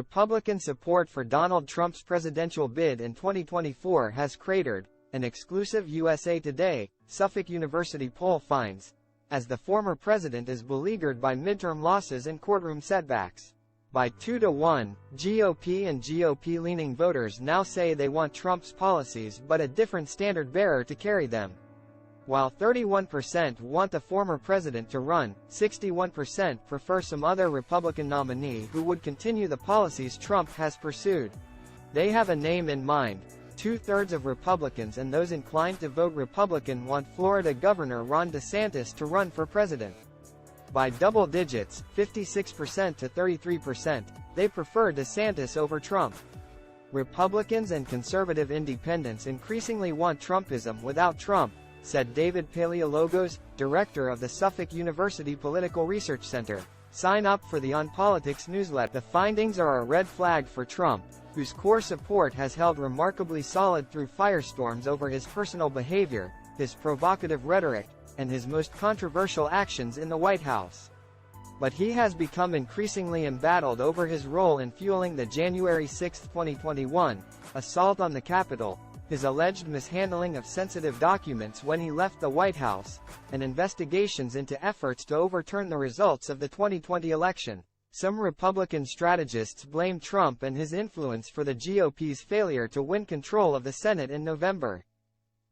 Republican support for Donald Trump's presidential bid in 2024 has cratered, an exclusive USA Today, Suffolk University poll finds, as the former president is beleaguered by midterm losses and courtroom setbacks. By 2-1, GOP and GOP-leaning voters now say they want Trump's policies but a different standard-bearer to carry them. While 31% want the former president to run, 61% prefer some other Republican nominee who would continue the policies Trump has pursued. They have a name in mind. Two-thirds of Republicans and those inclined to vote Republican want Florida Governor Ron DeSantis to run for president. By double digits, 56% to 33%, they prefer DeSantis over Trump. Republicans and conservative independents increasingly want Trumpism without Trump, said David Paleologos, director of the Suffolk University Political Research Center. Sign up for the On Politics newsletter. The findings are a red flag for Trump, whose core support has held remarkably solid through firestorms over his personal behavior, his provocative rhetoric, and his most controversial actions in the White House. But he has become increasingly embattled over his role in fueling the January 6, 2021, assault on the Capitol, his alleged mishandling of sensitive documents when he left the White House, and investigations into efforts to overturn the results of the 2020 election. Some Republican strategists blame Trump and his influence for the GOP's failure to win control of the Senate in November.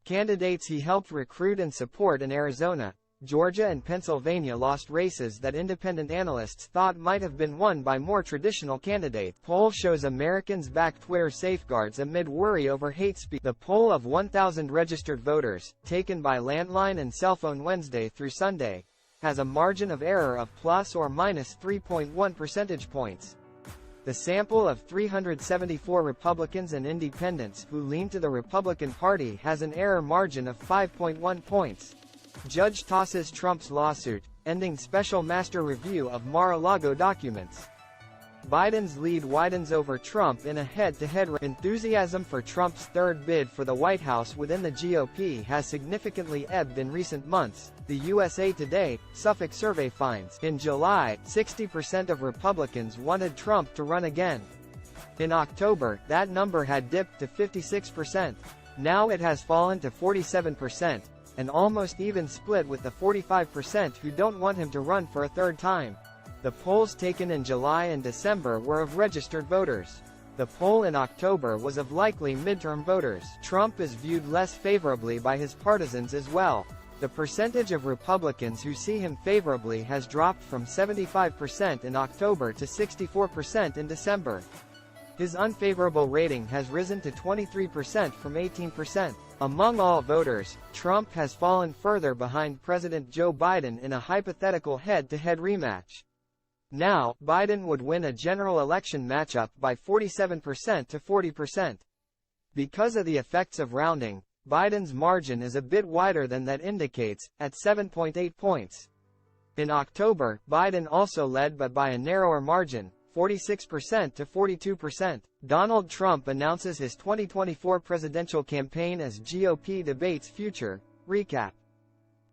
Candidates he helped recruit and support in Arizona, Georgia and Pennsylvania lost races that independent analysts thought might have been won by more traditional candidates. Poll shows Americans back Twitter safeguards amid worry over hate speech. The poll of 1,000 registered voters, taken by landline and cell phone Wednesday through Sunday, has a margin of error of plus or minus 3.1 percentage points. The sample of 374 Republicans and independents who lean to the Republican Party has an error margin of 5.1 points. Judge tosses Trump's lawsuit, ending special master review of Mar-a-Lago documents. Biden's lead widens over Trump in a head-to-head race. Enthusiasm for Trump's third bid for the White House within the GOP has significantly ebbed in recent months, the USA Today, Suffolk survey finds. In July, 60% of Republicans wanted Trump to run again. In October, that number had dipped to 56%. Now it has fallen to 47%. An almost even split with the 45% who don't want him to run for a third time. The polls taken in July and December were of registered voters. The poll in October was of likely midterm voters. Trump is viewed less favorably by his partisans as well. The percentage of Republicans who see him favorably has dropped from 75% in October to 64% in December. His unfavorable rating has risen to 23% from 18%. Among all voters, Trump has fallen further behind President Joe Biden in a hypothetical head-to-head rematch. Now, Biden would win a general election matchup by 47% to 40%. Because of the effects of rounding, Biden's margin is a bit wider than that indicates, at 7.8 points. In October, Biden also led but by a narrower margin, 46% to 42%. Donald Trump announces his 2024 presidential campaign as GOP debates future. Recap.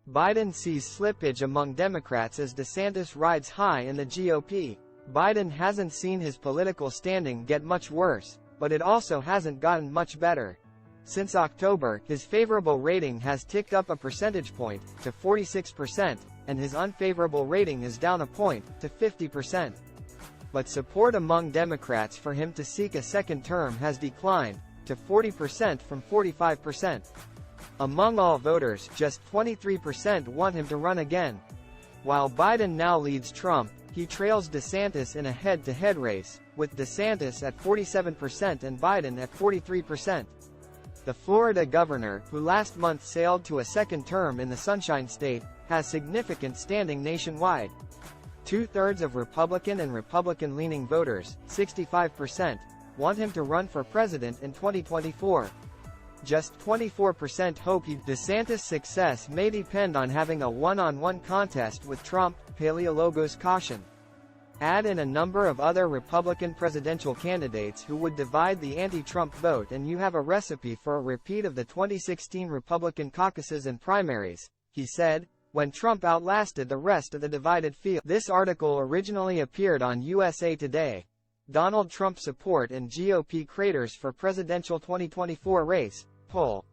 Biden sees slippage among Democrats as DeSantis rides high in the GOP. Biden hasn't seen his political standing get much worse, but it also hasn't gotten much better. Since October, his favorable rating has ticked up a percentage point, to 46%, and his unfavorable rating is down a point, to 50%. But support among Democrats for him to seek a second term has declined, to 40% from 45%. Among all voters, just 23% want him to run again. While Biden now leads Trump, he trails DeSantis in a head-to-head race, with DeSantis at 47% and Biden at 43%. The Florida governor, who last month sailed to a second term in the Sunshine State, has significant standing nationwide. Two-thirds of Republican and Republican-leaning voters, 65%, want him to run for president in 2024. Just 24% hope DeSantis' success may depend on having a one-on-one contest with Trump, Paleologos caution. Add in a number of other Republican presidential candidates who would divide the anti-Trump vote and you have a recipe for a repeat of the 2016 Republican caucuses and primaries, he said, when Trump outlasted the rest of the divided field. This article originally appeared on USA Today. Donald Trump support and GOP craters for presidential 2024 race, poll.